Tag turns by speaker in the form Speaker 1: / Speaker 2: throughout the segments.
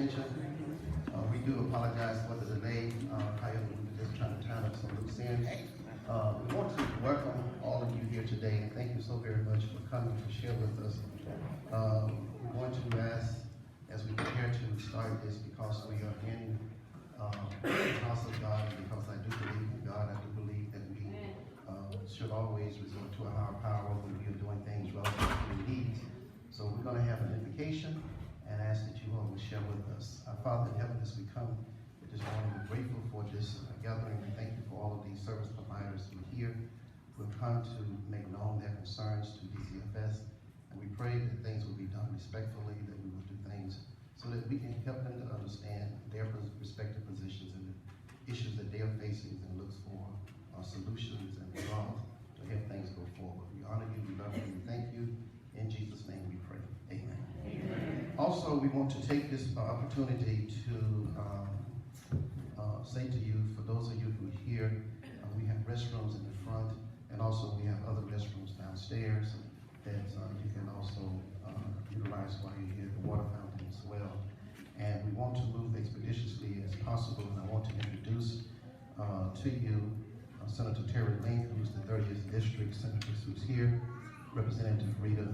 Speaker 1: attention. We do apologize for the delay. However, we were just trying to tie up some loose ends. We want to welcome all of you here today, and thank you so very much for coming to share with us. We want to ask, as we prepare to start this, because we are in the house of God, because I do believe in God, I do believe that we should always resort to a higher power when we are doing things relative to the needs. So we're going to have an invocation and ask that you all will share with us. Our Father in heaven, as we come this morning, we're grateful for this gathering. We thank you for all of these service providers who are here, who have come to make known their concerns to DCFS. And we pray that things will be done respectfully, that we will do things so that we can help them to understand their respective positions and the issues that they are facing, and looks for solutions and resolve to help things go forward. We honor you, we love you, we thank you. In Jesus' name we pray. Amen. Amen. Also, we want to take this opportunity to say to you, for those of you who are here, we have restrooms in the front, and also we have other restrooms downstairs that you can also utilize while you're here, the water fountain as well. And we want to move expeditiously as possible, and I want to introduce to you Senator Terry Link, who's the 30th District Senator, who's here, Representative Rita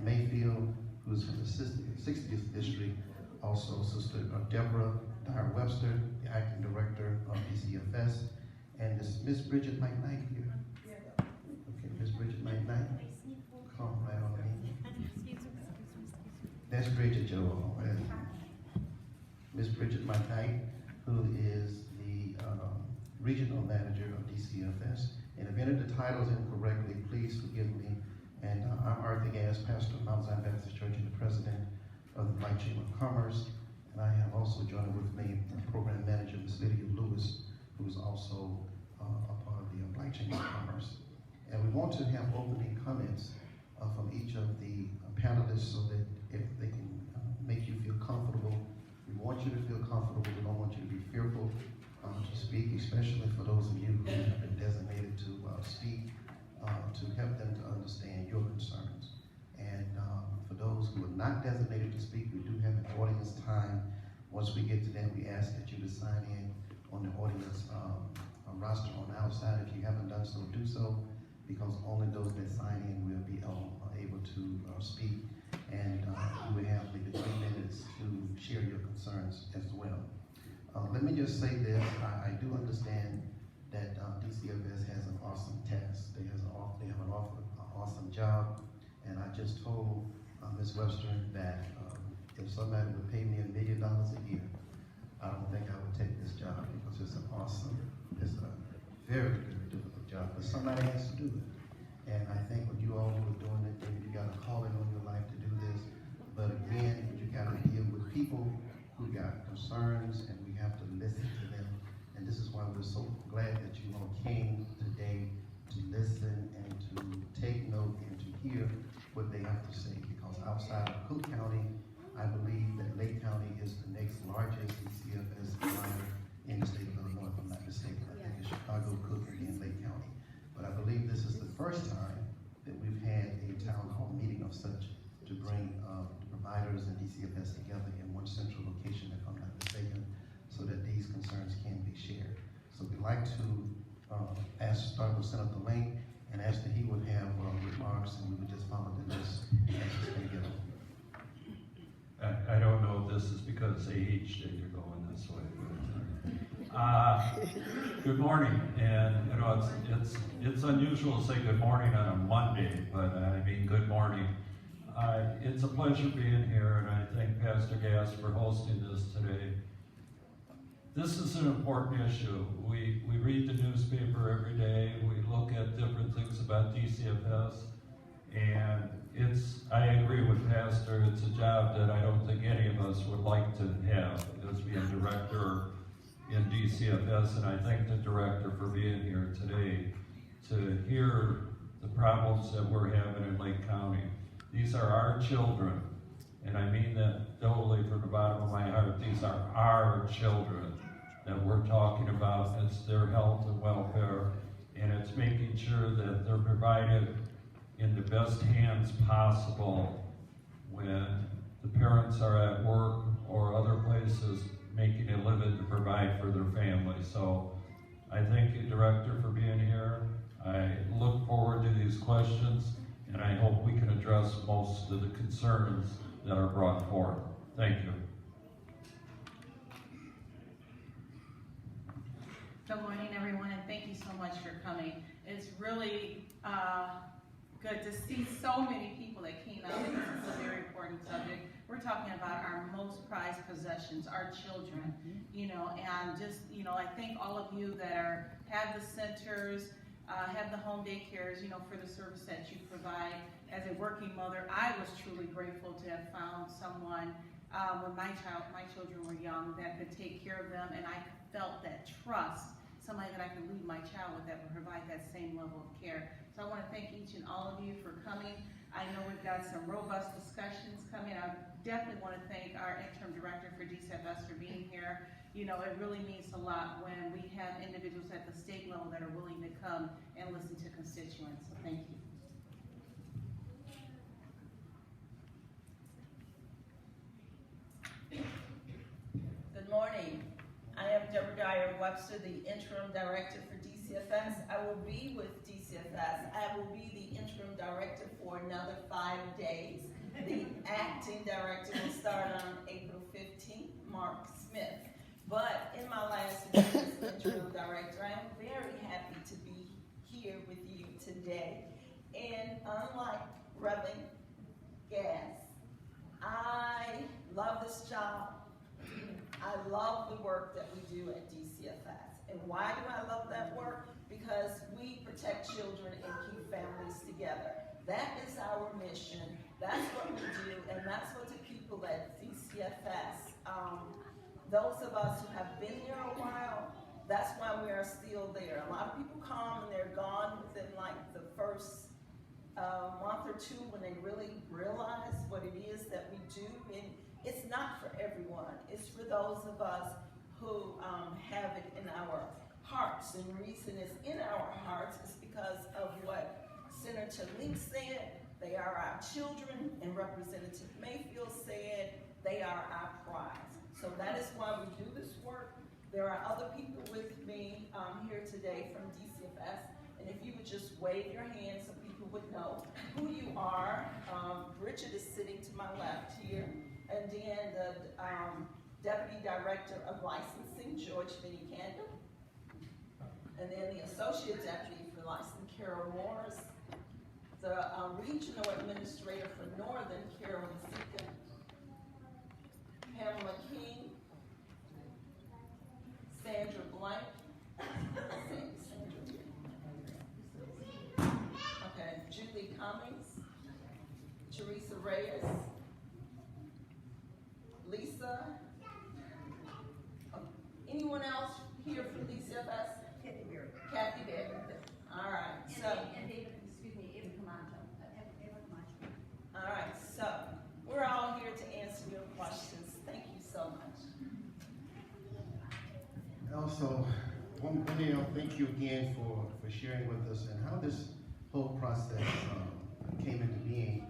Speaker 1: Mayfield, who's from the 60th District, also Sister Deborah Dyer Webster, the Acting Director of DCFS, and this Miss Bridget McKnight here. Okay, Miss Bridget McKnight, come right on in. That's Bridget Joe. Miss Bridget McKnight, who is the Regional Manager of DCFS. And if any of the titles incorrectly, please forgive me. And I'm Arthur Gass, pastor of Mount Zion Baptist Church and the president of the Black Chamber of Commerce. And I have also joined with me the program manager, Ms. Lydia Lewis, who is also a part of the Black Chamber of Commerce. And we want to have opening comments from each of the panelists so that if they can make you feel comfortable. We want you to feel comfortable. We don't want you to be fearful to speak, especially for those of you who have been designated to speak, to help them to understand your concerns. And for those who are not designated to speak, we do have an audience time. Once we get to that, we ask that you to sign in on the audience roster on the outside. If you haven't done so, do so, because only those that sign in will be able to speak. And you will have maybe 3 minutes to share your concerns as well. Let me just say this, I do understand that DCFS has an awesome task. They have an awesome job, and I just told Ms. Webster that if somebody would pay me $1 million a year, I don't think I would take this job, because it's a very, very difficult job, but somebody has to do it. And I think when you all were doing it, maybe you got a calling on your life to do this, but again, you got to deal with people who got concerns, and we have to listen to them. And this is why we're so glad that you all came today to listen and to take note and to hear what they have to say. Because outside of Cook County, I believe that Lake County is the next largest DCFS provider in the state of Illinois, if I'm not mistaken. I think it's Chicago, Cook, and then Lake County. But I believe this is the first time that we've had a town hall meeting of such to bring providers and DCFS together in one central location, if I'm not mistaken, so that these concerns can be shared. So we'd like to start with Senator Lane and ask that he would have remarks, and we would just follow the list as it's going to get on.
Speaker 2: I don't know if this is because age that you're going this way. Good morning, and you know it's unusual to say good morning on a Monday, but I mean good morning. It's a pleasure being here, and I thank Pastor Gass for hosting this today. This is an important issue. We read the newspaper every day. We look at different things about DCFS, and I agree with Pastor, it's a job that I don't think any of us would like to have as being director in DCFS, and I thank the director for being here today to hear the problems that we're having in Lake County. These are our children, and I mean that totally from the bottom of my heart. These are our children that we're talking about. It's their health and welfare, and it's making sure that they're provided in the best hands possible when the parents are at work or other places provide for their families. So I thank you, Director, for being here. I look forward to these questions, and I hope we can address most of the concerns that are brought forth. Thank you.
Speaker 3: Good morning, everyone, and thank you so much for coming. It's really good to see so many people that came out. This is a very important subject. We're talking about our most prized possessions, our children, and just, I thank all of you that have the centers, have the home daycares, for the service that you provide. As a working mother, I was truly grateful to have found someone when my children were young that could take care of them, and I felt that trust, somebody that I could leave my child with that would provide that same level of care. So I want to thank each and all of you for coming. I know we've got some robust discussions coming. I definitely want to thank our interim director for DCFS for being here. It really means a lot when we have individuals at the state level that are willing to come and listen to constituents. So thank you.
Speaker 4: Good morning. I am Deborah Dyer Webster, the interim director for DCFS. I will be with DCFS. I will be the interim director for another 5 days. The acting director will start on April 15th, Mark Smith. But in my last year as interim director, I am very happy to be here with you today. And unlike Reverend Gass, I love this job. I love the work that we do at DCFS. And why do I love that work? Because we protect children and keep families together. That is our mission. That's what we do, and that's what the people at DCFS, those of us who have been here a while, that's why we are still there. A lot of people come and they're gone within like the first month or two when they really realize what it is that we do. And it's not for everyone. It's for those of us who have it in our hearts. And the reason it's in our hearts is because of what Senator Link said. They are our children, and Representative Mayfield said they are our prize. So that is why we do this work. There are other people with me here today from DCFS, and if you would just wave your hand so people would know who you are. Bridget is sitting to my left here, and then the Deputy Director of Licensing, George Vinnie Candle, and then the Associate Deputy for Licensing, Carol Morris, the Regional Administrator for Northern, Carolyn Seekin, Pamela King, Sandra Blank, okay, Julie Cummings, Teresa Reyes, Lisa, anyone else here from DCFS? Kathy Berry. All right, so.
Speaker 5: And David, excuse me, Eva Camacho.
Speaker 4: All right, so we're all here to answer your questions. Thank you so much.
Speaker 1: Also, thank you again for sharing with us and how this whole process came into being.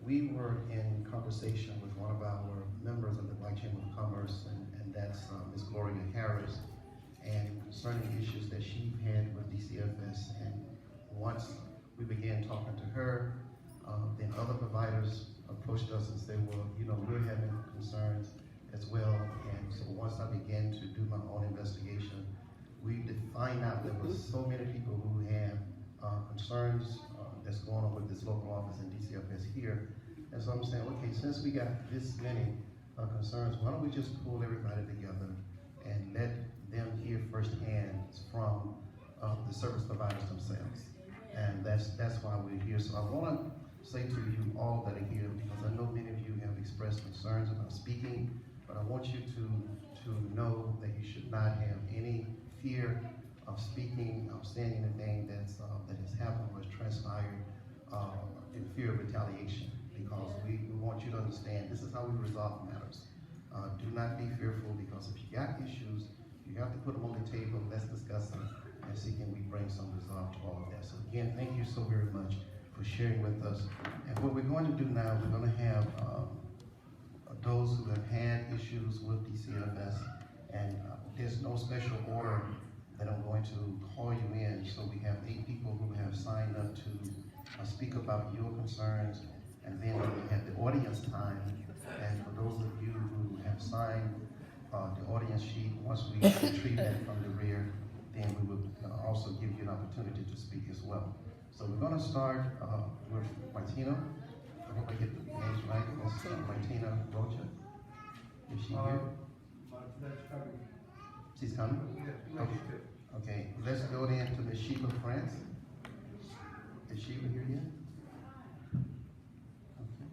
Speaker 1: We were in conversation with one of our members of the Black Chamber of Commerce, and that's Ms. Gloria Harris, and concerning issues that she had with DCFS. And once we began talking to her, then other providers approached us and said, well, we're having concerns as well. And so once I began to do my own investigation, we did find out there was so many people who have concerns that's going on with this local office in DCFS here. And so I'm saying, okay, since we got this many concerns, why don't we just pull everybody together and let them hear firsthand from the service providers themselves. And that's why we're here. So I want to say to you all that are here, because I know many of you have expressed concerns about speaking, but I want you to know that you should not have any fear of speaking, of saying anything that has happened or has transpired in fear of retaliation, because we want you to understand this is how we resolve matters. Do not be fearful, because if you got issues, you have to put them on the table, let's discuss them, and see can we bring some resolve to all of that. So again, thank you so very much for sharing with us. And what we're going to do now, we're going to have those who have had issues with DCFS, And there's no special order that I'm going to call you in. So we have 8 people who have signed up to speak about your concerns. And then we have the audience time. And for those of you who have signed the audience sheet, once we retrieve that from the rear, then we will also give you an opportunity to speak as well. So we're going to start with Martina. I hope I get the names right. That's Martina Rocha. Is she here? She's coming? Okay. Okay, let's go then to Ms. Sheila France. Is Sheila here yet? Okay.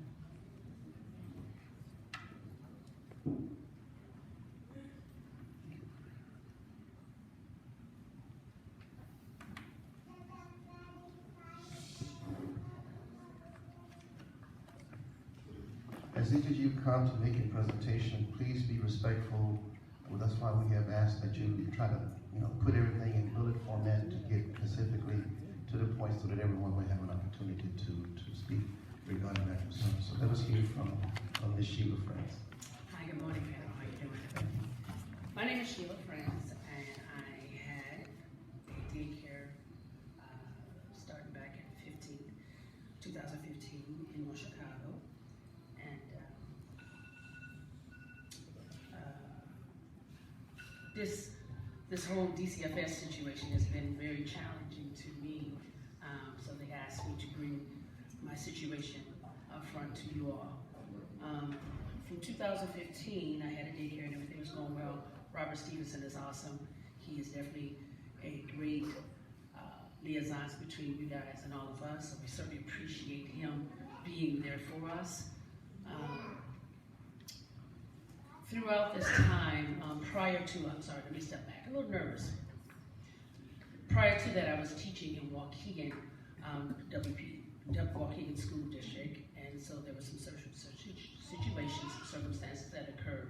Speaker 1: As each of you come to make a presentation, please be respectful. Well, that's why we have asked that you try to, put everything in bullet format to get specifically to the point so that everyone will have an opportunity to speak regarding that concern. So let us hear from Ms. Sheila France.
Speaker 6: Hi, good morning, panel. How you doing? My name is Sheila France, and I had a daycare starting back in 2015 in North Chicago. And this whole DCFS situation has been very challenging to me. So they asked me to bring my situation up front to you all. From 2015, I had a daycare and everything was going well. Robert Stevenson is awesome. He is definitely a great liaison between you guys and all of us. So we certainly appreciate him being there for us. Throughout this time, let me step back, a little nervous. Prior to that, I was teaching in Waukegan, Waukegan School District, and so there were some situations, circumstances that occurred.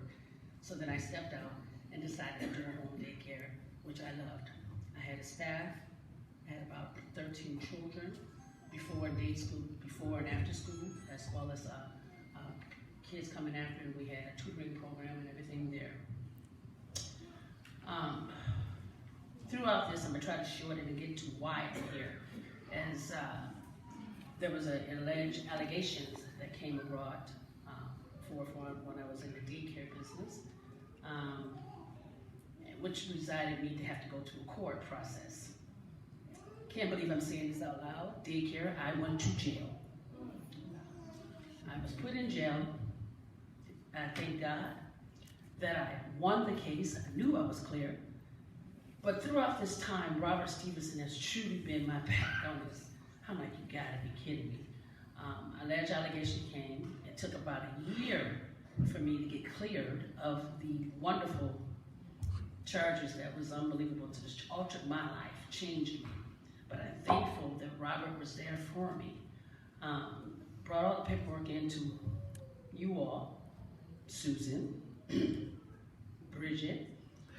Speaker 6: So then I stepped out and decided to do home daycare, which I loved. I had a staff, I had about 13 children before and after school, as well as kids coming after, and we had a tutoring program and everything there. Throughout this, I'm gonna try to shorten it and get to why I'm here. As there was alleged allegations that came abroad forefront when I was in the daycare business, which resulted me to have to go to a court process. Can't believe I'm saying this out loud. Daycare, I went to jail. I was put in jail. I thank God that I won the case. I knew I was clear. But throughout this time, Robert Stevenson has truly been my back on this. I'm like, you gotta be kidding me. Alleged allegation came. It took about a year for me to get cleared of the wonderful charges that was unbelievable to just altered my life, changed me. But I'm thankful that Robert was there for me. Brought all the paperwork into you all, Susan, Bridget,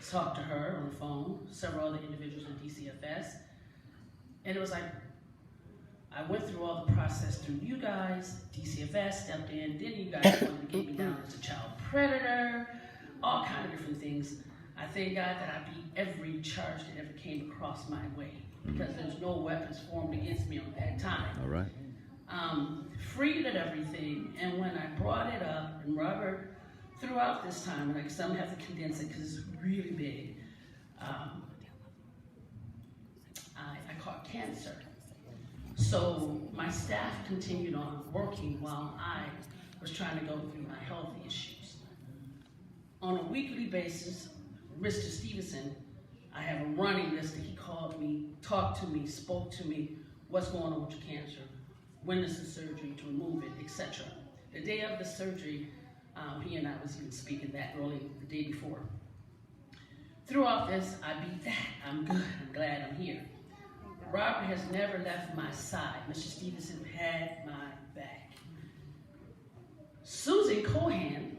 Speaker 6: talked to her on the phone, several other individuals in DCFS, and it was like, I went through all the process through you guys, DCFS stepped in, then you guys wanted to get me down as a child predator, all kind of different things. I thank God that I beat every charge that ever came across my way, because there's no weapons formed against me on that time.
Speaker 7: All right.
Speaker 6: Freed at everything, and when I brought it up, and Robert, throughout this time, and some have to condense it because it's really big, I caught cancer. So my staff continued on working while I was trying to go through my health issues. On a weekly basis, Mr. Stevenson, I have a running list that he called me, talked to me, spoke to me, what's going on with your cancer, when is the surgery to remove it, etc. The day of the surgery, he and I was even speaking that early the day before. Throughout this, I beat that. I'm good. I'm glad I'm here. Robert has never left my side. Mr. Stevenson had my back. Susan Cohan,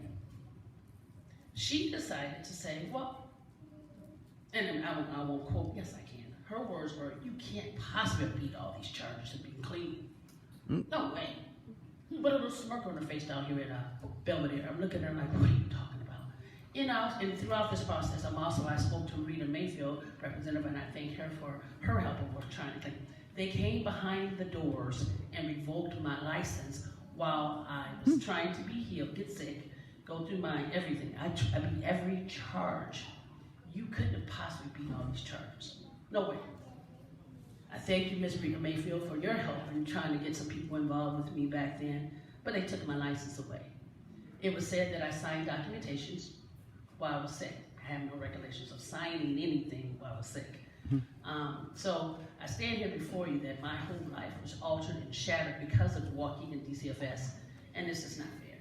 Speaker 6: she decided to say, well, and I won't quote, yes I can. Her words were, you can't possibly beat all these charges and be clean. No way. But a little smirk on her face down here at Belvedere. I'm looking at her like, what are you talking about? And throughout this process, I spoke to Rita Mayfield, representative, and I thank her for her help of trying to. They came behind the doors and revoked my license while I was trying to be healed, get sick, go through my everything. I mean, every charge. You couldn't have possibly beat all these charges. No way. I thank you, Ms. Rita Mayfield, for your help in trying to get some people involved with me back then, but they took my license away. It was said that I signed documentations while I was sick. I have no recollections of signing anything while I was sick. So I stand here before you that my whole life was altered and shattered because of walking in DCFS, and this is not fair.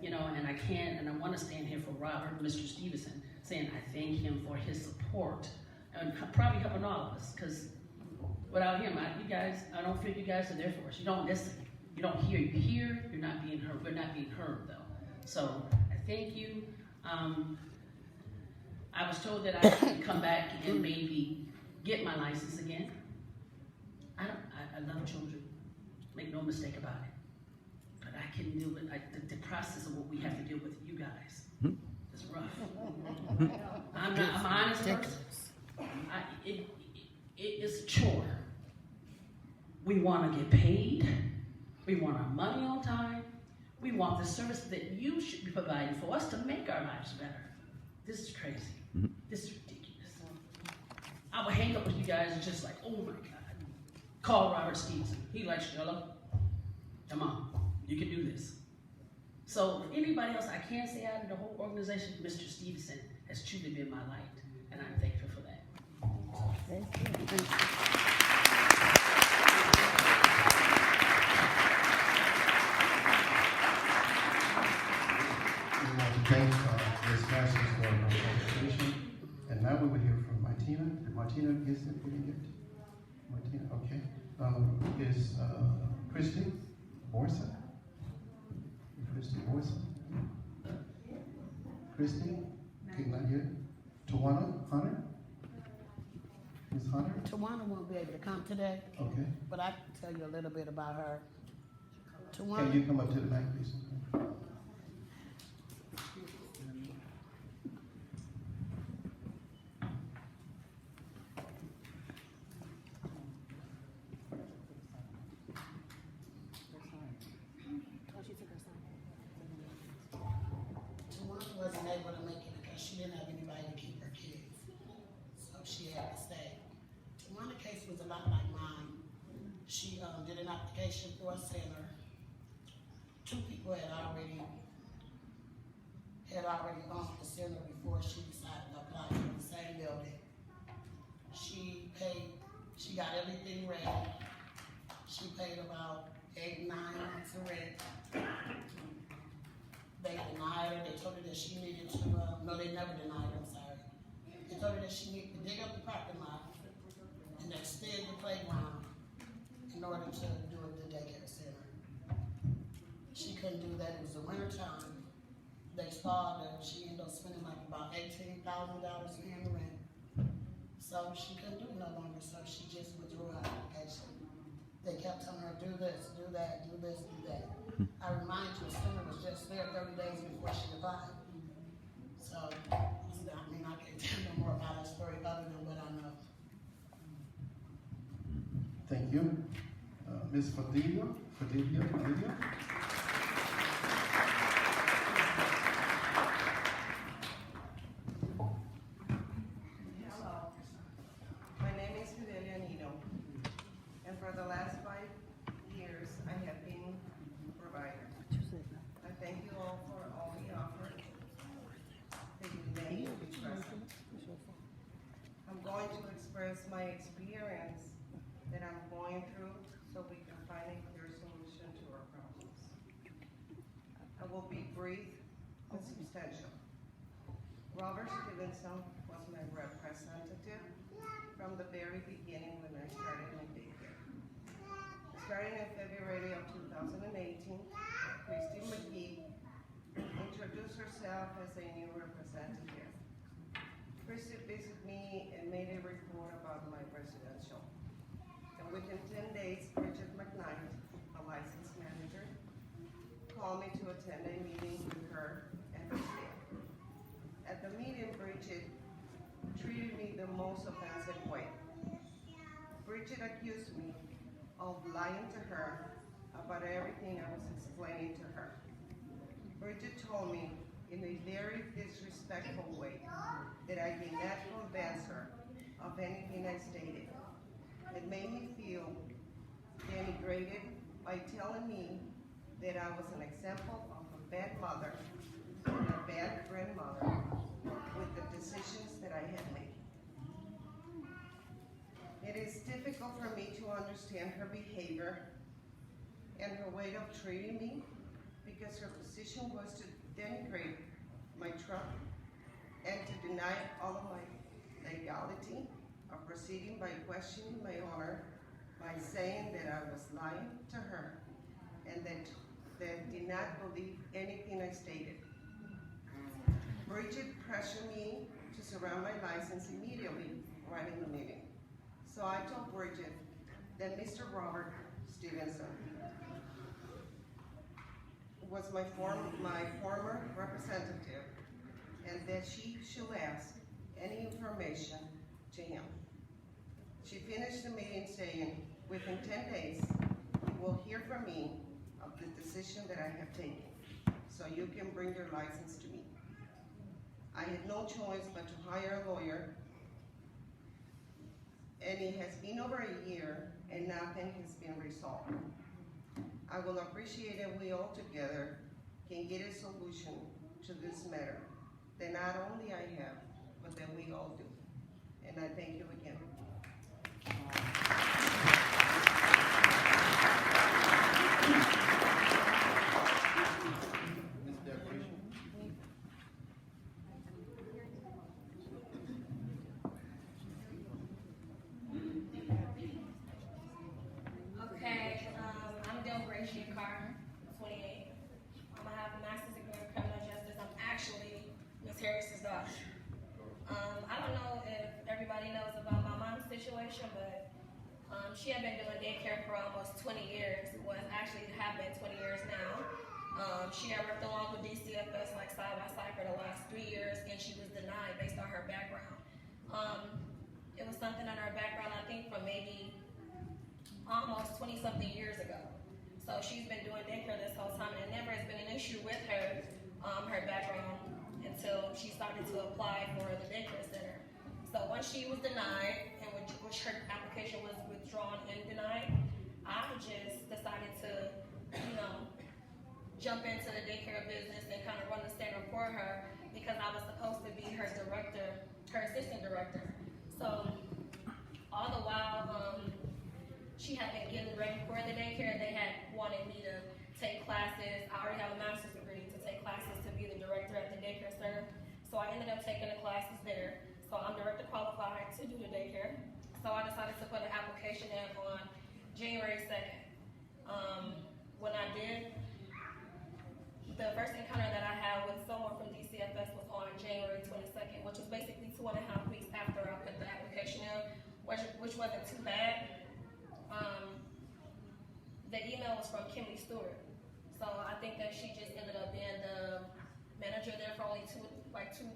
Speaker 6: You know, and I can't, and I want to stand here for Robert, Mr. Stevenson, saying I thank him for his support, and probably helping all of us, because without him, I don't feel you guys are there for us. You don't listen. You don't hear. You hear, you're not being heard. We're not being heard, though. So I thank you. I was told that I could come back and maybe get my license again. I love children. Make no mistake about it. But I can deal with the process of what we have to deal with you guys. It's rough. I'm an honest person. It's a chore. We want to get paid. We want our money on time. We want the service that you should be providing for us to make our lives better. This is crazy. This is ridiculous. I would hang up with you guys and just like, oh my God. Call Robert Stevenson. He likes Jello. Come on, you can do this. So if anybody else I can say out of the whole organization, Mr. Stevenson has truly been my light, and I'm thankful for that.
Speaker 1: We want to thank Ms. Masters for her participation. And now we will hear from Martina. Did Martina get it? We didn't get it? Martina, okay. Is Christy Borsa? Christy Borsa? Christy? Okay, not yet. Tawana Hunter? Ms. Hunter?
Speaker 7: Tawana won't be able to come today,
Speaker 1: Okay.
Speaker 7: but I can tell you a little bit about her.
Speaker 1: Can
Speaker 7: Tawana,
Speaker 1: you come up to the mic, please?
Speaker 7: Tawana wasn't able to make it because she didn't have anybody to keep her kids, so she had to stay. Tawana's case was a lot like mine. She did an application for a center. Two people had already gone to the center before she decided to apply for the same building. She got everything ready. She paid about 8-9 months of rent. They denied her. They told her that she needed to, no, they never denied her, I'm sorry. They told her that she needed to dig up the parking lot and extend the playground in order to do the daycare center. She couldn't do that. It was the winter time. They starved her. She ended up spending like about $18,000 paying the rent. So she couldn't do it no longer, so she just withdrew her application. They kept telling her, do this, do that, do this, do that. I remind you, the center was just there 30 days before she applied. So, I mean, I can't tell no more about her story other than what I know.
Speaker 1: Thank you. Ms. Fadilio?
Speaker 8: Hello, my name is Fidelia Nino, and for the last 5 years, I have been a provider. I thank you all for all the offer that you made to be present. I'm going to express my experience that I'm going through so we can find a clear solution to our problems. I will be brief and substantial. Robert Stevenson was my representative from the very beginning when I started my daycare. Starting in February of 2018, Christy McGee introduced herself as a new representative. Christy visited me and made a report about my residential. And within 10 days, Bridget McKnight, a licensed manager, called me to attend a meeting with her and her staff. At treated me the most offensive way. Bridget accused me of lying to her about everything I was explaining to her. Bridget told me in a very disrespectful way that I did not convince her of anything I stated. It made me feel denigrated by telling me that I was an example of a bad mother and a bad grandmother with the decisions that I had made. It is difficult for me to understand her behavior and her way of treating me because her position was to denigrate my truck and to deny all of my legality of proceeding by questioning my honor by saying that I was lying to her and that did not believe anything I stated. Bridget pressured me to surround my license immediately right in the meeting. So I told Bridget that Mr. Robert Stevenson was my former representative and that she should ask any information to him. She finished the meeting saying, within 10 days, you will hear from me of the decision that I have taken, so you can bring your license to me. I had no choice but to hire a lawyer, and it has been over a year and nothing has been resolved. I will appreciate if we all together can get a solution to this matter that not only I have, but that we all do. And I thank you again.
Speaker 1: Ms. Decoration?
Speaker 5: Okay, I'm Delgracia Carter, 28. I have a master's degree in criminal justice. I'm actually Ms. Harris's daughter. I don't know if everybody knows about my mom's situation, but she had been doing daycare for almost 20 years. Well, it actually have been 20 years now. She had worked along with DCFS like side by side for the last 3 years, and she was denied based on her background. It was something in her background, I think, from maybe almost 20-something years ago. So she's been doing daycare this whole time, and it never has been an issue with her, her background, until she started to apply for the daycare center. So once she was denied, and which her application was withdrawn and denied, I just decided to, jump into the daycare business and kind of run the center for her because I was supposed to be her director, her assistant director. So all the while, she had been getting ready for the daycare. They had wanted me to take classes. I already have a master's degree to take classes to be the director at the daycare center. So I ended up taking the classes there. So I'm director qualified to do the daycare. So I decided to put an application in on January 2nd. When I did, the first encounter that I had with someone from DCFS was on January 22nd, which was basically 2.5 weeks after I put the application in, which wasn't too bad. The email was from Kimberly Stewart. So I think that she just ended up being the manager there for only two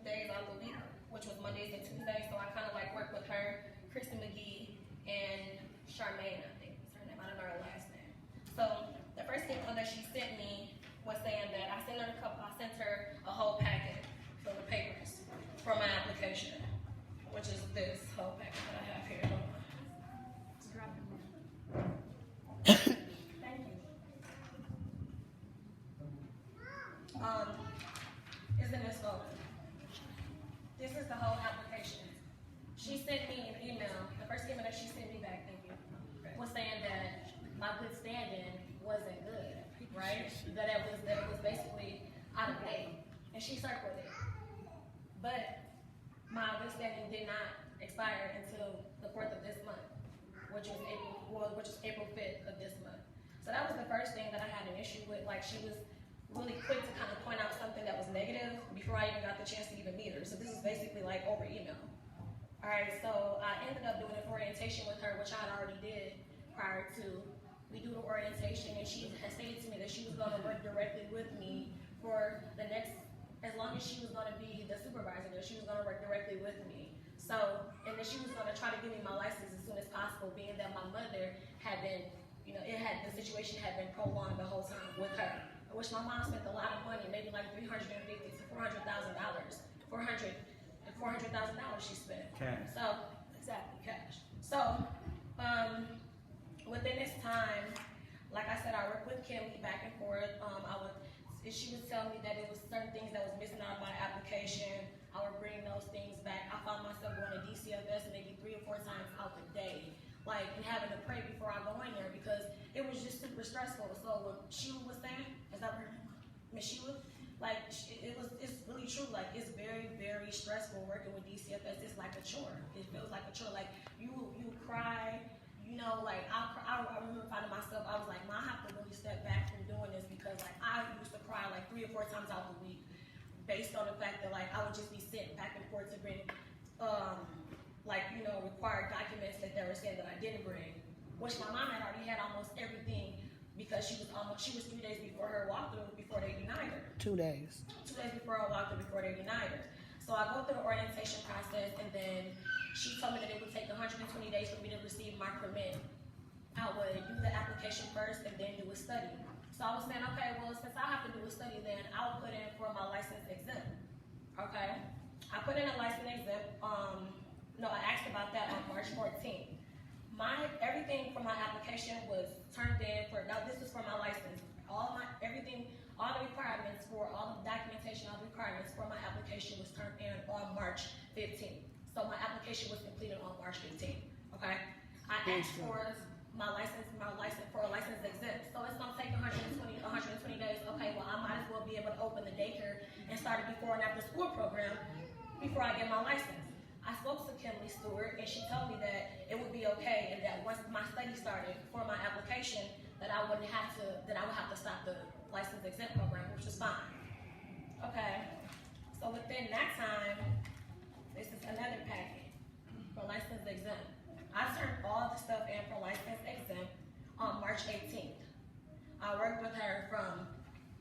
Speaker 5: days out of the week, which was Mondays and Tuesdays. So I kind of worked with her, Kristen McGee, and Charmaine, I think is her name. I don't know her last name. So the first email that she sent me was saying that I sent her a whole packet for the papers for my application, which is this whole packet that I have here. Thank you. It's in this folder. This is the whole application. She sent me an email. The first email that she sent me back, thank you, was saying that my good standing wasn't good, right? That it was basically out of date, and she circled it. But my good standing did not expire until the 4th of this month, which was April 5th of this month. So that was the first thing that I had an issue with. She was really quick to kind of point out something that was negative before I even got the chance to even meet her. So this is basically over email. All right, so I ended up doing an orientation with her, which I had already did prior to. We do the orientation, and she had stated to me that she was going to work directly with me for the next, as long as she was going to be the supervisor, that she was going to work directly with me. So, and then she was gonna try to give me my license as soon as possible, being that my mother had been, the situation had been prolonged the whole time with her. Which my mom spent a lot of money, maybe like $350,000 to $400,000, $400,000 she spent.
Speaker 9: Cash.
Speaker 5: So, exactly, cash. So, within this time, like I said, I worked with Kimmy back and forth. She would tell me that it was certain things that was missing out of my application. I would bring those things back. I found myself going to DCFS maybe 3 or 4 times out the day, and having to pray before I go in there because it was just super stressful. So what Sheila was saying, is that her name? Miss Sheila? It's really true. It's very, very stressful working with DCFS. It's like a chore. It feels like a chore. You cry. I remember finding myself, I was like, I have to really step back from doing this because I used to cry 3 or 4 times out the week based on the fact that I would just be sent back and forth to bring required documents that they were saying that I didn't bring, which my mom had already had almost everything because she was 3 days before her walkthrough before they denied her.
Speaker 7: 2 days.
Speaker 5: 2 days before her walkthrough before they denied her. So I go through the orientation process and then she told me that it would take 120 days for me to receive my permit. I would do the application first and then do a study. So I was saying, okay, well, since I have to do a study, then I'll put in for my license exempt. Okay? I put in a license exempt. I asked about that on March 14th. Everything for my application was turned in now this is for my license. All the requirements for all the documentation, all the requirements for my application was turned in on March 15th. So my application was completed on March 15th. Okay? I asked for my license for a license exempt. So it's gonna take 120 days. Okay, well I might as well be able to open the daycare and start a before and after school program before I get my license. I spoke to Kimberly Stewart and she told me that it would be okay and that once my study started for my application that I would have to stop the license exempt program, which was fine. Okay, so within that time, this is another packet for license exempt. I turned all the stuff in for license exempt on March 18th. I worked with her from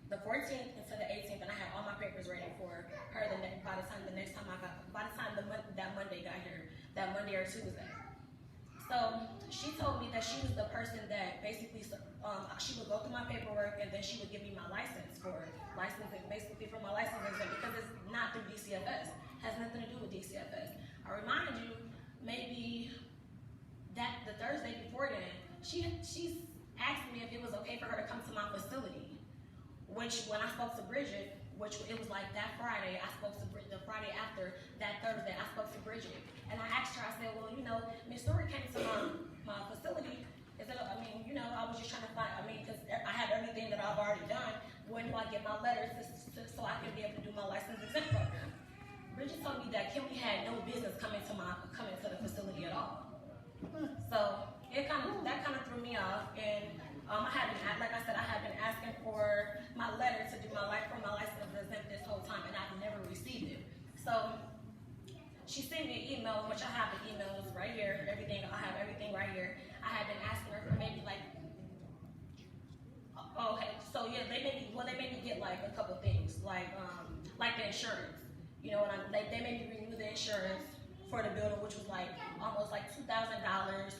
Speaker 5: the 14th until the 18th, and I had all my papers ready for her by the time that Monday got here, that Monday or Tuesday. So she told me that she was the person that basically, she would go through my paperwork and then she would give me my license for my license exempt because it's not through DCFS. Has nothing to do with DCFS. I remind you, maybe that the Thursday before then, she's asked me if it was okay for her to come to my facility. Which when I spoke to Bridget, it was like that Friday, I spoke to Bridget, the Friday after that Thursday, I spoke to Bridget. And I asked her, I said, well, Miss Stewart came to my facility. I was just trying to find, because I have everything that I've already done. When do I get my letters so I can be able to do my license exempt program? Bridget told me that Kimberly had no business coming to the facility at all. So that kind of threw me off, and like I said, I have been asking for my letter to do my license exempt this whole time, and I've never received it. So she sent me an email, which I have the emails right here. I have everything right here. I had been asking her for maybe they made me get a couple things, like the insurance. They made me renew the insurance for the building, which was almost $2,000.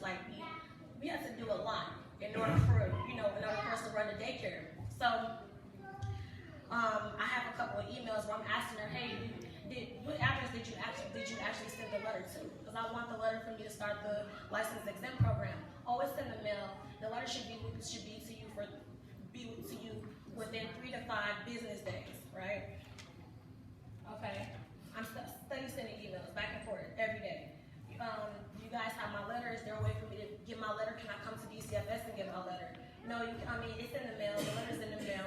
Speaker 5: We had to do a lot in order for us to run the daycare. So I have a couple of emails where I'm asking her, hey, what address did you actually send the letter to? Because I want the letter for me to start the license exempt program. Oh, it's in the mail. The letter should be to you within 3 to 5 business days, right? Okay. I'm study sending emails back and forth every day. You guys have my letter. Is there a way for me to get my letter? Can I come to DCFS and get my letter? No, it's in the mail. The letter's in the mail.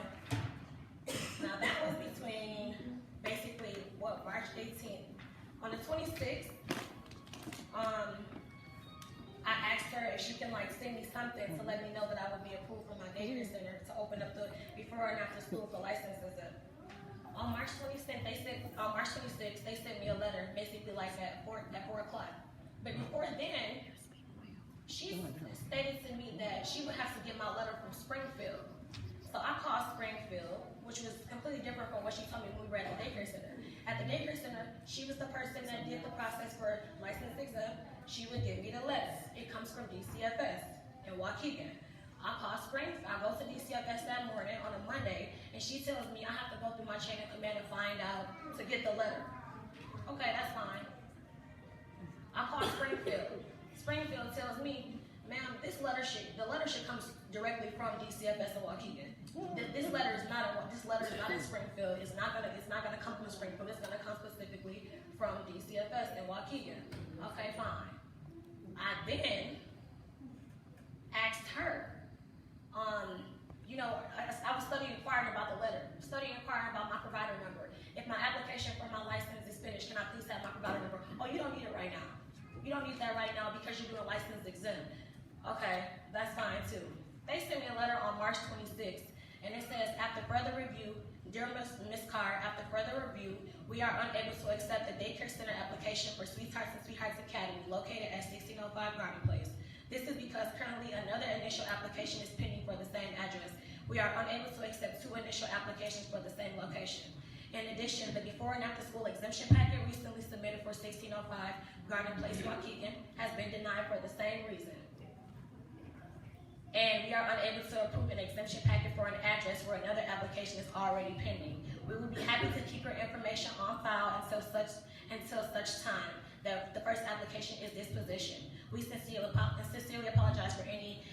Speaker 5: Now that was between basically March 18th. On the 26th, I asked her if she can send me something to let me know that I would be approved for my daycare center to open up the before and after school for licenses. On March 26th, they sent me a letter basically at 4 o'clock. But before then, she stated to me that she would have to get my letter from Springfield. So I called Springfield, which was completely different from what she told me when we were at the daycare center. At the daycare center, she was the person that did the process for license exempt, she would give me the letter. It comes from DCFS in Waukegan. I call Springfield, I go to DCFS that morning on a Monday, and she tells me I have to go through my chain of command and find out to get the letter. Okay, that's fine. I call Springfield. Springfield tells me, ma'am, the letter should come directly from DCFS in Waukegan. This letter is not in Springfield. It's not gonna come from Springfield. It's gonna come specifically from DCFS in Waukegan. Okay, fine. I then asked her, I was inquiring about the letter, inquiring about my provider number. If my application for my license is finished, can I please have my provider number? Oh, you don't need it right now. You don't need that right now because you're doing license exempt. Okay, that's fine too. They sent me a letter on March 26th, and it says, after further review, dear Ms. Carr, after further review, we are unable to accept the daycare center application for Sweethearts and Sweethearts Academy located at 1605 Garden Place. This is because currently another initial application is pending for the same address. We are unable to accept 2 initial applications for the same location. In addition, the before and after school exemption packet recently submitted for 1605 Garden Place, Waukegan has been denied for the same reason. And we are unable to approve an exemption packet for an address where another application is already pending. We will be happy to keep your information on file until such time that the first application is dispositioned. We sincerely apologize for any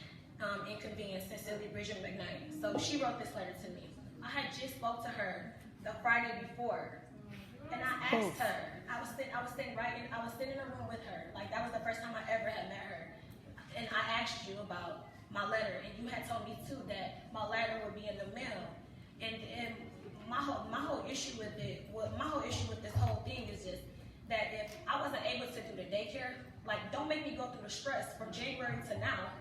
Speaker 5: inconvenience. Sincerely, Bridget McKnight. So she wrote this letter to me. I had just spoke to her the Friday before, and I asked her. I was sitting in a room with her. Like, that was the first time I ever had met her. And I asked you about my letter, and you had told me too that my letter would be in the mail. And my whole issue with this whole thing is just that if I wasn't able to do the daycare, like, don't make me go through the stress from January to now.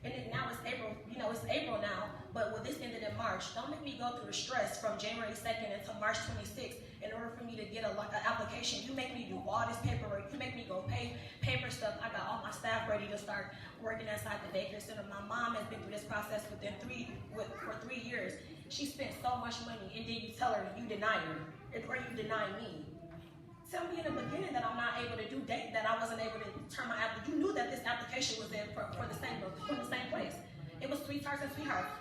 Speaker 5: And then now it's April, it's April now, but this ended in March. Don't make me go through the stress from January 2nd until March 26th in order for me to get an application. You make me do all this paperwork. You make me go pay paper stuff. I got all my staff ready to start working inside the daycare center. My mom has been through this process for 3 years. She spent so much money, and then you tell her you deny her, or you deny me. Tell me in the beginning that I'm not able to do that I wasn't able to turn my application. You knew that this application was in from the same place. It was Sweethearts and Sweethearts.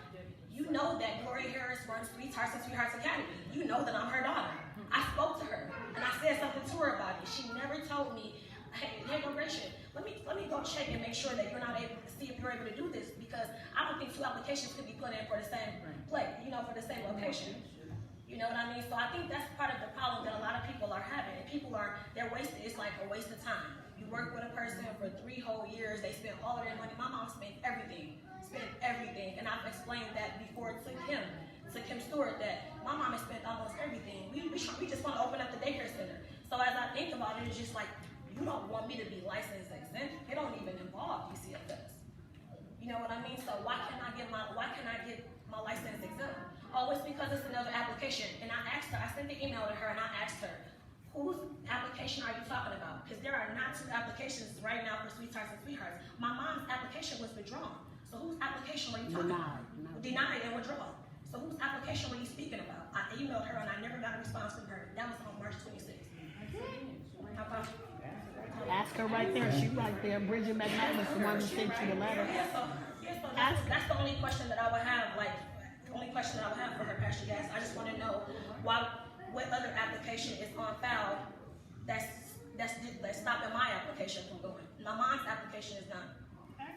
Speaker 5: You know that Gloria Harris runs Sweethearts and Sweethearts Academy. You know that I'm her daughter. I spoke to her and I said something to her about it. She never told me, hey, Gretchen, let me go check and make sure that you're not able to see if you're able to do this, because I don't think 2 applications could be put in for the same place, for the same location. You know what I mean? So I think that's part of the problem that a lot of people are having. And they're wasted. It's like a waste of time. You work with a person for 3 whole years. They spend all of their money. My mom spent everything. And I've explained that before to Kim Stewart, that my mom has spent almost everything. We just want to open up the daycare center. So as I think about it, it's just like, you don't want me to be licensed exempt. It don't even involve DCFS. You know what I mean? So why can't I get my license exempt? Oh, it's because it's another application. And I asked her, I sent the email to her and I asked her, whose application are you talking about? Because there are not 2 applications right now for Sweethearts and Sweethearts. My mom's application was withdrawn. So whose application were you talking about? Denied and withdrawn. So whose application were you speaking about? I emailed her and I never got a response from her. That was on March 26th. How about you?
Speaker 9: Ask her right there. She right there. Bridget McKnight was the one who sent you the letter.
Speaker 5: So that's the only question that I would have, for her, Pastor Gas. I just want to know what other application is on file that's stopping my application from going. My mom's application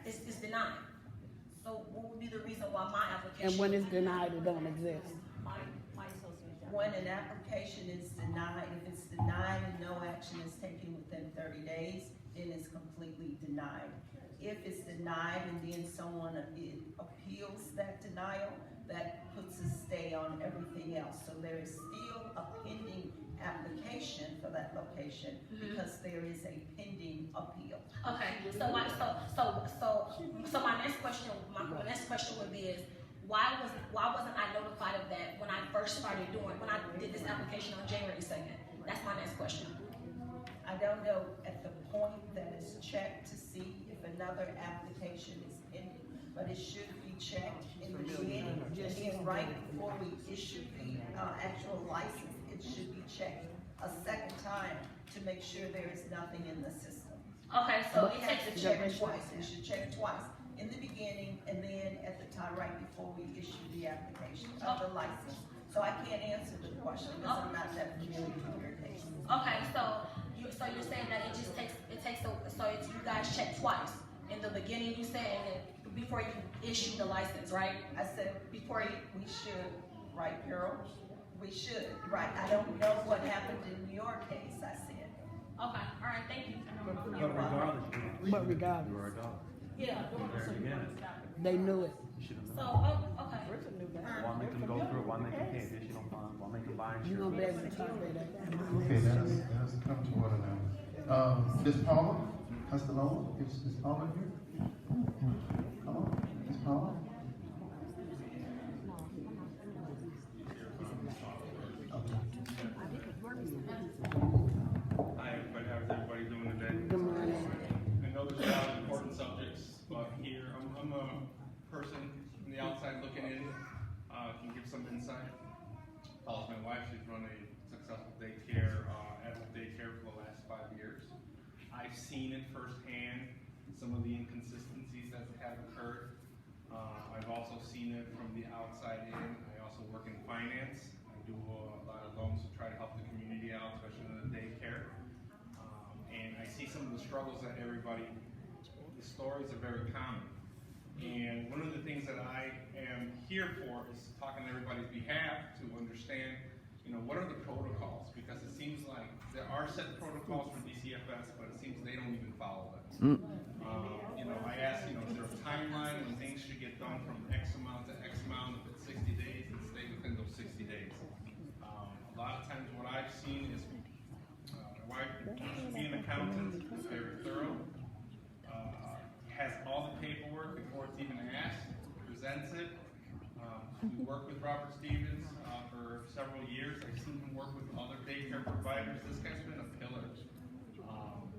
Speaker 5: is denied. So what would be the reason why my application?
Speaker 9: And when it's denied, it don't exist.
Speaker 8: When an application is denied, if it's denied and no action is taken within 30 days, then it's completely denied. If it's denied and then someone appeals that denial, that puts a stay on everything else. So there is still a pending application for that location because there is a pending appeal.
Speaker 5: Okay, so my next question would be is, why wasn't I notified of that when I did this application on January 2nd? That's my next question.
Speaker 8: I don't know at the point that it's checked to see if another application is pending, but it should be checked in the beginning. And then right before we issue the actual license, it should be checked a second time to make sure there is nothing in the system.
Speaker 5: Okay, so
Speaker 4: We
Speaker 5: it
Speaker 4: have
Speaker 5: takes
Speaker 4: to check twice, we should check twice, in the beginning and then at the time, right before we issue the application of the license. So I can't answer the question because I'm not that familiar with your case.
Speaker 5: Okay, so you're saying that it takes so it's, you guys check twice. In the beginning, you said, and then before you issue the license, right?
Speaker 4: I said, before we should, right, Carol? We should, right? I don't know what happened in your case, I said.
Speaker 5: Okay, all right, thank you.
Speaker 4: You're welcome.
Speaker 9: But regardless,
Speaker 5: Yeah.
Speaker 9: they knew it.
Speaker 5: So, okay.
Speaker 10: Why make them go through it? Why make them pay additional funds? Why make them buy
Speaker 9: You gonna be
Speaker 10: insurance?
Speaker 9: able to talk that out.
Speaker 1: Okay, that's come to order now. Ms. Paula Castellano, is Paula here? Come on, Ms. Paula?
Speaker 11: Hi, everybody. How's everybody doing today?
Speaker 9: Good morning.
Speaker 11: I know there's a lot of important subjects, but here I'm a person from the outside looking in, can give some insight. My wife, she's run a successful daycare, adult daycare for the last 5 years. I've seen it firsthand, some of the inconsistencies that have occurred. I've also seen it from the outside in. I also work in finance. I do a lot of loans to try to help the community out, especially in the daycare. And I see some of the struggles that everybody, the stories are very common. And one of the things that I am here for is talking on everybody's behalf to understand, what are the protocols? Because it seems like there are set protocols for DCFS, but it seems they don't even follow them. I asked, is there a timeline when things should get done from X amount to X amount? If it's 60 days, then stay within those 60 days. A lot of times what I've seen is my wife used to be an accountant, is very thorough, has all the paperwork before it's even asked, presents it. We worked with Robert Stevens for several years. I've seen him work with other daycare providers. This guy's been a pillar.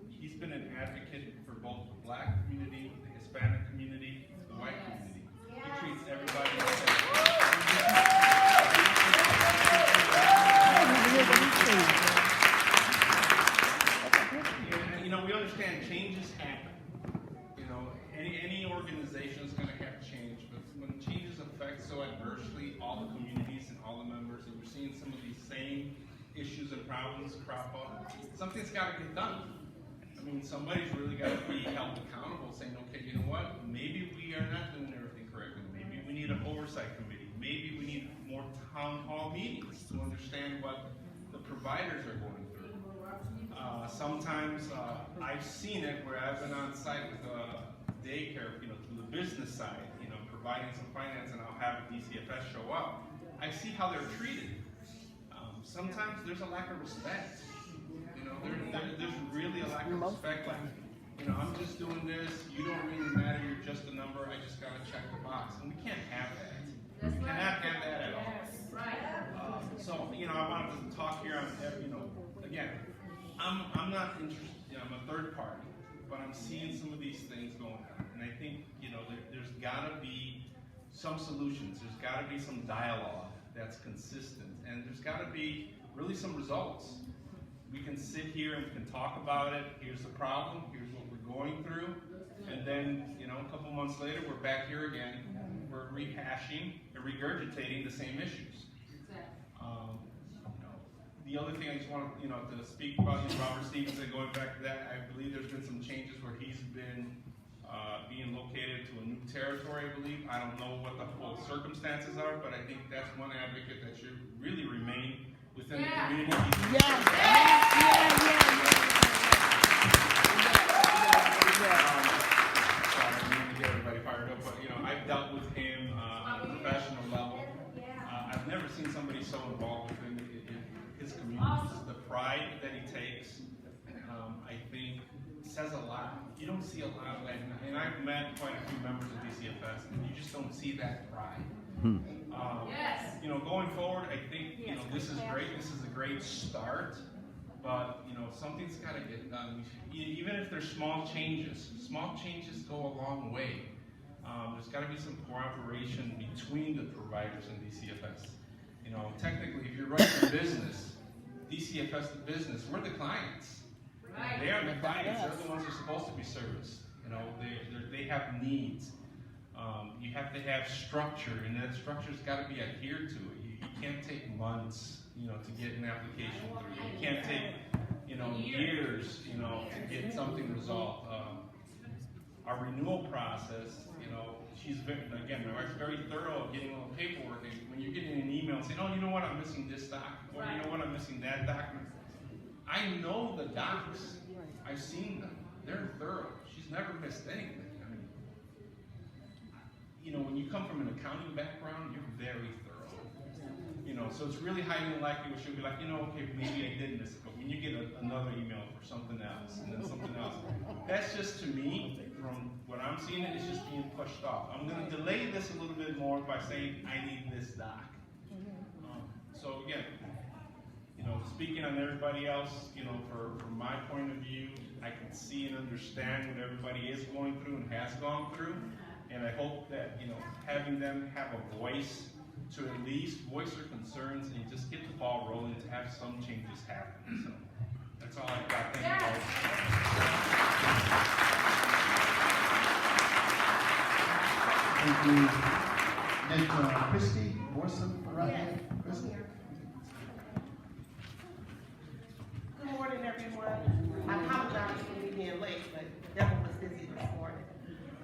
Speaker 11: He's been an advocate for both the Black community, the Hispanic community, the white community. He treats everybody the same. And, we understand changes happen. Any organization is going to have change, but when changes affect so adversely all the communities and all the members, and we're seeing some of these same issues and problems crop up, something's got to get done. Somebody's really got to be held accountable, saying, okay, you know what? Maybe we are not doing everything correctly. Maybe we need an oversight committee. Maybe we need more town hall meetings to understand what the providers are going through. Sometimes I've seen it where I've been on site with daycare, through the business side, providing some finance, and I'll have a DCFS show up. I see how they're treated. Sometimes there's a lack of respect. There's really a lack of respect. Like, I'm just doing this. You don't really matter. You're just a number. I just gotta check the box, and we can't have that. We cannot have that at all. So, I wanted to talk here on, again, I'm not interested. I'm a third party. But I'm seeing some of these things going on. And I think, there's got to be some solutions. There's got to be some dialogue that's consistent. And there's got to be really some results. We can sit here and we can talk about it. Here's the problem. Here's what we're going through. And then, a couple months later, we're back here again. We're rehashing and regurgitating the same issues. The other thing I just wanted, to speak about is Robert Stevens, and going back to that, I believe there's been some changes where he's been being located to a new territory, I believe. I don't know what the full circumstances are, but I think that's one advocate that should really remain within the community.
Speaker 9: Yeah.
Speaker 11: Sorry, I didn't get everybody fired up, but I've dealt with him on a professional level. I've never seen somebody so involved within his community. The pride that he takes, I think, says a lot. You don't see a lot of that, and I've met quite a few members of DCFS, and you just don't see that pride. Going forward, I think this is great. This is a great start, but something's got to get done. Even if there's small changes go a long way. There's got to be some cooperation between the providers and DCFS. Technically, if you're running a business, DCFS the business, we're the clients. They are the clients. They're the ones who are supposed to be serviced. You know, they have needs. You have to have structure, and that structure's got to be adhered to. You can't take months, you know, to get an application through. You can't take, you know, years, you know, to get something resolved. Our renewal process, you know, she's very, again, my wife's very thorough of getting all the paperwork. And when you're getting an email saying, oh, you know what, I'm missing this document, or you know what, I'm missing that document. I know the docs. I've seen them. They're thorough. She's never missed anything. I mean, you know, when you come from an accounting background, you're very thorough. You know, so it's really highly unlikely where she'll be like, you know, okay, maybe I did miss it. But when you get another email for something else, and then something else, that's just, to me, from what I'm seeing, it's just being pushed off. I'm going to delay this a little bit more by saying, I need this doc. So again, you know, speaking on everybody else, you know, from my point of view, I can see and understand what everybody is going through and has gone through. And I hope that, you know, having them have a voice to at least voice their concerns and just get the ball rolling to have some changes happen. So that's all I've got. Thank you guys.
Speaker 1: Thank you. Next, Christy Morrison, right here. Christy.
Speaker 8: Good morning, everyone. I apologize for me being late, but Devil was busy this morning.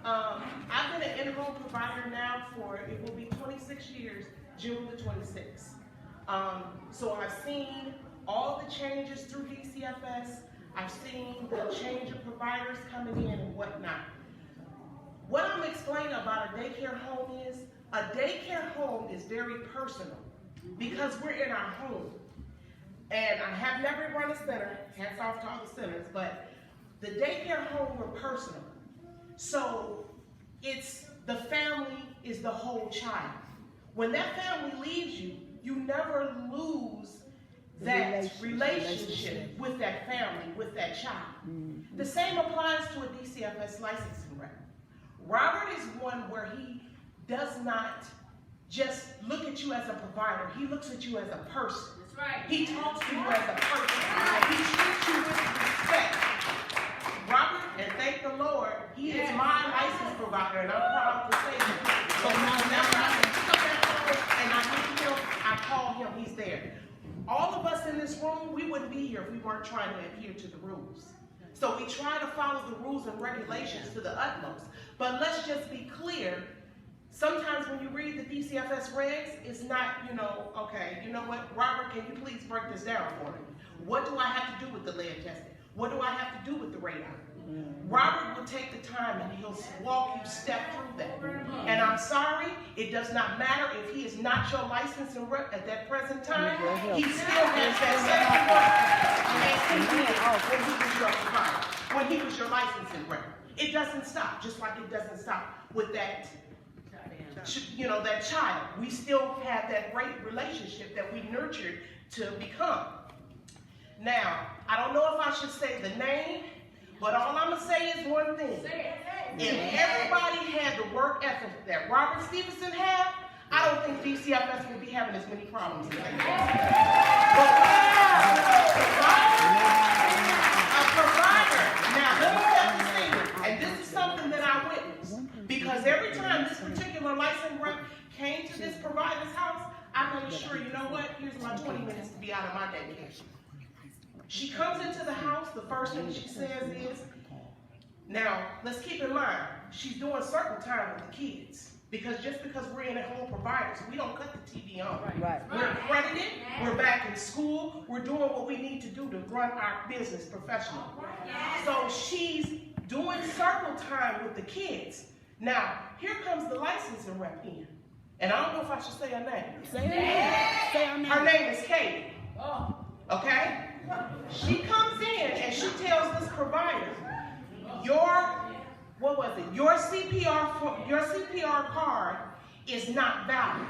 Speaker 8: I've been an in-home provider now for, it will be 26 years, June the 26th. So I've seen all the changes through DCFS. I've seen the change of providers coming in and whatnot. What I'm explaining about a daycare home is very personal because we're in our home. And I have never run a center, hats off to all the centers, but the daycare home were personal. So it's, the family is the whole child. When that family leaves you, you never lose that relationship with that family, with that child. The same applies to a DCFS licensing rep. Robert is one where he does not just look at you as a provider, he looks at you as a person.
Speaker 5: That's right.
Speaker 8: He talks to you as a person. He treats you with respect. Robert, and thank the Lord, he is my license provider, and I'm proud to say that. So whenever I pick up that phone and I need him, I call him, he's there. All of us in this room, we wouldn't be here if we weren't trying to adhere to the rules. So we try to follow the rules and regulations to the utmost. But let's just be clear, sometimes when you read the DCFS regs, it's not, you know, okay, you know what, Robert, can you please break this down for me? What do I have to do with the lead testing? What do I have to do with the radar? Robert will take the time and he'll walk you step through that. And I'm sorry, it does not matter if he is not your licensing rep at that present time, he still has that same work as he did when he was your provider, when he was your licensing rep. It doesn't stop, just like it doesn't stop with that, you know, that child. We still have that great relationship that we nurtured to become. Now, I don't know if I should say the name, but all I'm going to say is one thing. If everybody had the work ethic that Robert Stevenson had, I don't think DCFS would be having as many problems as they have. A provider, now let me set the scene, and this is something that I witnessed, because every time this particular license rep came to this provider's house, I made sure, you know what, here's my 20 minutes to be out of my daycare. She comes into the house, the first thing she says is, now, let's keep in mind, she's doing circle time with the kids. Because just because we're in at home providers, we don't cut the TV on. Right. We're accredited, we're back in school, we're doing what we need to do to run our business professionally. So she's doing circle time with the kids. Now, here comes the licensing rep in. And I don't know if I should say her name. Say her name. Her name is Katie. Okay? She comes in and she tells this provider, your CPR card is not valid.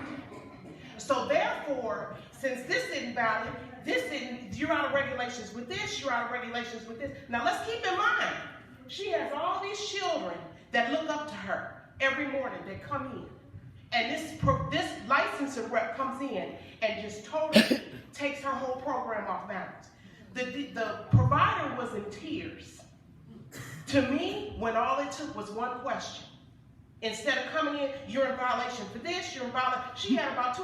Speaker 8: So therefore, since this isn't valid, you're out of regulations with this, you're out of regulations with this. Now let's keep in mind, she has all these children that look up to her every morning. They come in. And this licensing rep comes in and just totally takes her whole program off balance.
Speaker 12: The provider was in tears. To me, when all it took was one question. Instead of coming in, you're in violation for this, you're in violation. She had about two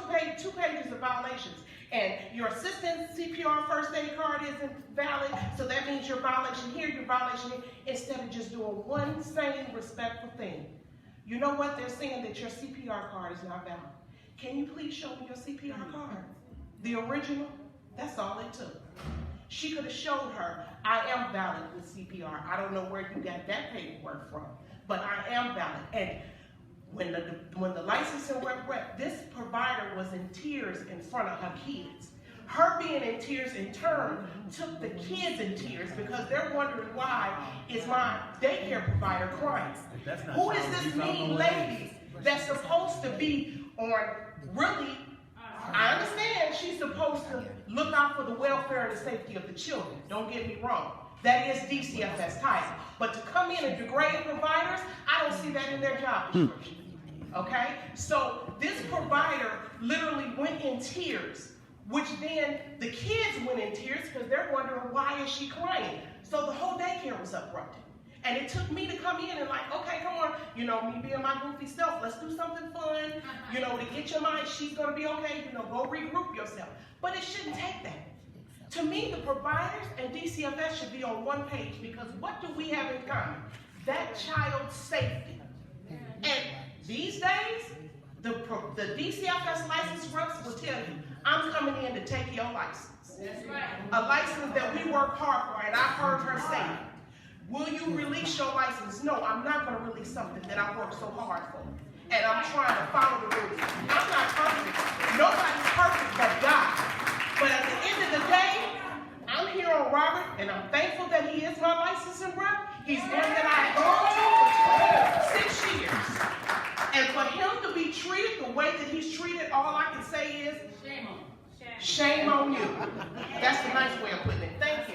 Speaker 12: pages of violations. And your assistant CPR first aid card isn't valid, so that means your violation here, your violation here, instead of just doing one sane, respectful thing. You know what? They're saying that your CPR card is not valid. Can you please show me your CPR card? The original? That's all it took. She could have showed her, I am valid with CPR. I don't know where you got that paperwork from, but I am valid. And when the licensing rep, this provider was in tears in front of her kids. Her being in tears in turn took the kids in tears because they're wondering why is my daycare provider crying. Who is this mean lady that's supposed to be on really, I understand she's supposed to look out for the welfare and the safety of the children. Don't get me wrong. That is DCFS title. But to come in and degrade providers, I don't see that in their job description. Okay? So this provider literally went in tears, which then the kids went in tears because they're wondering why is she crying. So the whole daycare was uprooted. And it took me to come in and like, okay, come on, you know, me being my goofy self, let's do something fun, you know, to get your mind, she's gonna be okay, you know, go regroup yourself. But it shouldn't take that. To me, the providers and DCFS should be on one page because what do we have in common? That child's safety. And these days, the DCFS license reps will tell you, I'm coming in to take your license. That's right. A license that we work hard for, and I've heard her say, will you release your license? No, I'm not going to release something that I worked so hard for. And I'm trying to follow the rules. I'm not perfect. Nobody's perfect but God. But at the end of the day, I'm here on Robert, and I'm thankful that he is my licensing rep. He's one that I've gone to for 6 years. And for him to be treated the way that he's treated, all I can say is, shame on you. That's the nice way of putting it. Thank you.